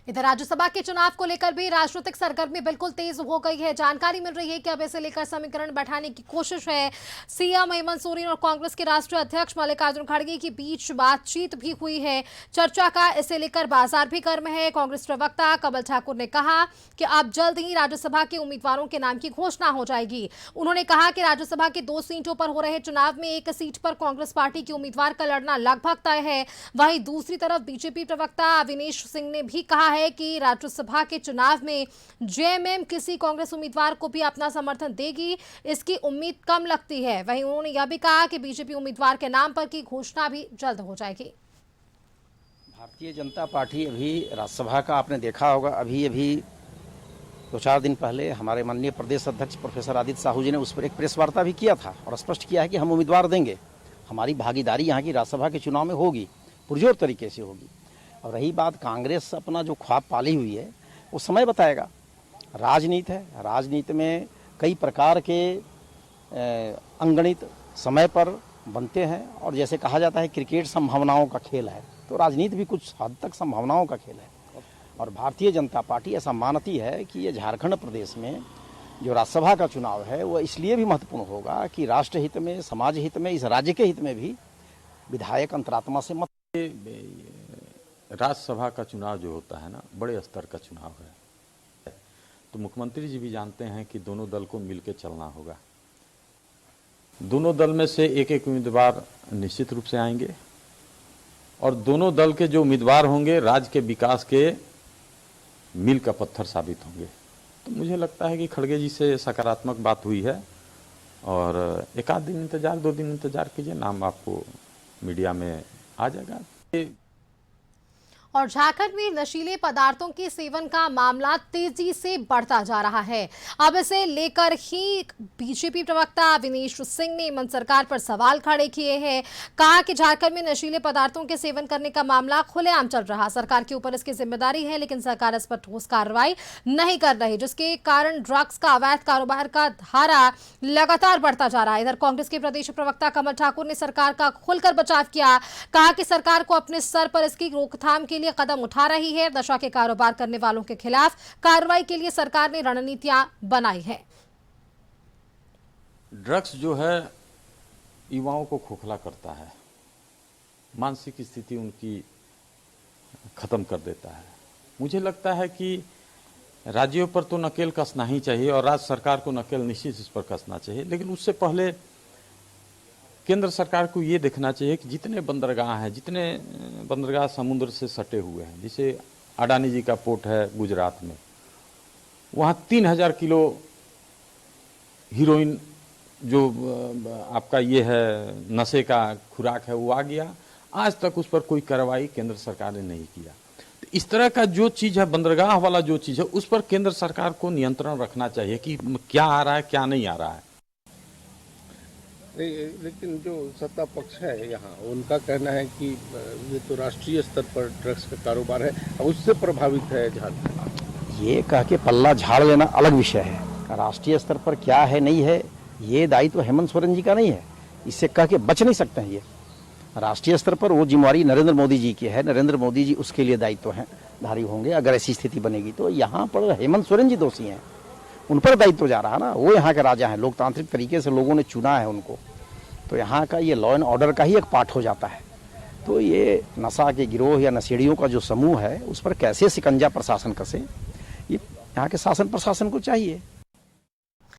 इधर राज्यसभा के चुनाव को लेकर भी राजनीतिक सरगर्मी बिल्कुल तेज हो गई है। जानकारी मिल रही है कि अब इसे लेकर समीकरण बैठाने की कोशिश है। सीएम हेमंत सोरेन और कांग्रेस के राष्ट्रीय अध्यक्ष मल्लिकार्जुन खड़गे के बीच बातचीत भी हुई है। चर्चा का इसे लेकर बाजार भी गर्म है। कांग्रेस प्रवक्ता कमल ठाकुर ने कहा कि अब जल्द ही राज्यसभा के उम्मीदवारों के नाम की घोषणा हो जाएगी। उन्होंने कहा कि राज्यसभा के 2 सीटों पर हो रहे चुनाव में एक सीट पर कांग्रेस पार्टी के उम्मीदवार का लड़ना लगभग तय है। वहीं दूसरी तरफ बीजेपी प्रवक्ता अविनेश सिंह ने भी कहा है कि राज्यसभा के चुनाव में जेएमएम किसी कांग्रेस उम्मीदवार को भी अपना समर्थन देगी, इसकी उम्मीद कम लगती है। वहीं उन्होंने यह भी कहा कि बीजेपी उम्मीदवार के नाम पर की घोषणा भी जल्द हो जाएगी। भारतीय जनता पार्टी अभी राज्यसभा का आपने देखा होगा, अभी 2-4 दिन पहले हमारे माननीय प्रदेश अध्यक्ष प्रोफेसर आदित्य साहू जी ने उस पर एक प्रेस वार्ता भी किया था और स्पष्ट किया है कि हम उम्मीदवार देंगे। हमारी भागीदारी यहाँ की राज्यसभा के चुनाव में होगी, पुरजोर तरीके से होगी। और रही बात कांग्रेस अपना जो ख्वाब पाली हुई है वो समय बताएगा। राजनीति है, राजनीति में कई प्रकार के अंगणित समय पर बनते हैं और जैसे कहा जाता है क्रिकेट संभावनाओं का खेल है, तो राजनीति भी कुछ हद तक संभावनाओं का खेल है। और भारतीय जनता पार्टी ऐसा मानती है कि ये झारखंड प्रदेश में जो राज्यसभा का चुनाव है वो इसलिए भी महत्वपूर्ण होगा कि राष्ट्र हित में, समाज हित में, इस राज्य के हित में भी विधायक अंतरात्मा से मत। राज्यसभा का चुनाव जो होता है ना, बड़े स्तर का चुनाव है, तो मुख्यमंत्री जी भी जानते हैं कि दोनों दल को मिलकर चलना होगा। दोनों दल में से एक उम्मीदवार निश्चित रूप से आएंगे और दोनों दल के जो उम्मीदवार होंगे राज्य के विकास के मील का पत्थर साबित होंगे। तो मुझे लगता है कि खड़गे जी से सकारात्मक बात हुई है और 1 दिन इंतजार, 2 दिन इंतजार कीजिए, नाम आपको मीडिया में आ जाएगा। और झारखंड में नशीले पदार्थों के सेवन का मामला तेजी से बढ़ता जा रहा है। अब इसे लेकर ही बीजेपी प्रवक्ता अविनेश सिंह ने हेमंत सरकार पर सवाल खड़े किए हैं। कहा कि झारखंड में नशीले पदार्थों के सेवन करने का मामला खुलेआम चल रहा, सरकार के ऊपर इसकी जिम्मेदारी है, लेकिन सरकार इस पर ठोस कार्रवाई नहीं कर रही, जिसके कारण ड्रग्स का अवैध कारोबार का धारा लगातार बढ़ता जा रहा है। इधर कांग्रेस के प्रदेश प्रवक्ता कमल ठाकुर ने सरकार का खुलकर बचाव किया। कहा कि सरकार को अपने स्तर पर इसकी रोकथाम के लिए कदम उठा रही है। नशा के कारोबार करने वालों के खिलाफ कार्रवाई के लिए सरकार ने रणनीतियां बनाई है। ड्रग्स जो है युवाओं को खोखला करता है, मानसिक स्थिति उनकी खत्म कर देता है। मुझे लगता है कि राज्यों पर तो नकेल कसना ही चाहिए और राज्य सरकार को नकेल निश्चित इस पर कसना चाहिए, लेकिन उससे पहले केंद्र सरकार को ये देखना चाहिए कि जितने बंदरगाह समुद्र से सटे हुए हैं, जैसे अडानी जी का पोर्ट है गुजरात में, वहाँ 3000 किलो हीरोइन जो आपका ये है नशे का खुराक है वो आ गया। आज तक उस पर कोई कार्रवाई केंद्र सरकार ने नहीं किया। तो इस तरह का जो चीज़ है, बंदरगाह वाला जो चीज़ है, उस पर केंद्र सरकार को नियंत्रण रखना चाहिए कि क्या आ रहा है क्या नहीं आ रहा है। लेकिन जो सत्ता पक्ष है यहाँ, उनका कहना है कि ये तो राष्ट्रीय स्तर पर ड्रग्स का कारोबार है, उससे प्रभावित है झारखंड। ये कह के पल्ला झाड़ लेना अलग विषय है। राष्ट्रीय स्तर पर क्या है नहीं है ये दायित्व हेमंत सोरेन जी का नहीं है, इससे कह के बच नहीं सकते हैं। ये राष्ट्रीय स्तर पर वो जिम्मेवारी नरेंद्र मोदी जी की है, नरेंद्र मोदी जी उसके लिए दायित्व हैं धारी होंगे। अगर ऐसी स्थिति बनेगी तो यहाँ पर हेमंत सोरेन जी दोषी हैं, उन पर दायित्व जा रहा ना। वो यहाँ के राजा हैं, लोकतांत्रिक तरीके से लोगों ने चुना है उनको, तो यहाँ का ये लॉ एंड ऑर्डर का ही एक पार्ट हो जाता है। तो ये नशा के गिरोह या नशेड़ियों का जो समूह है उस पर कैसे शिकंजा प्रशासन कसे, ये यहाँ के शासन प्रशासन को चाहिए।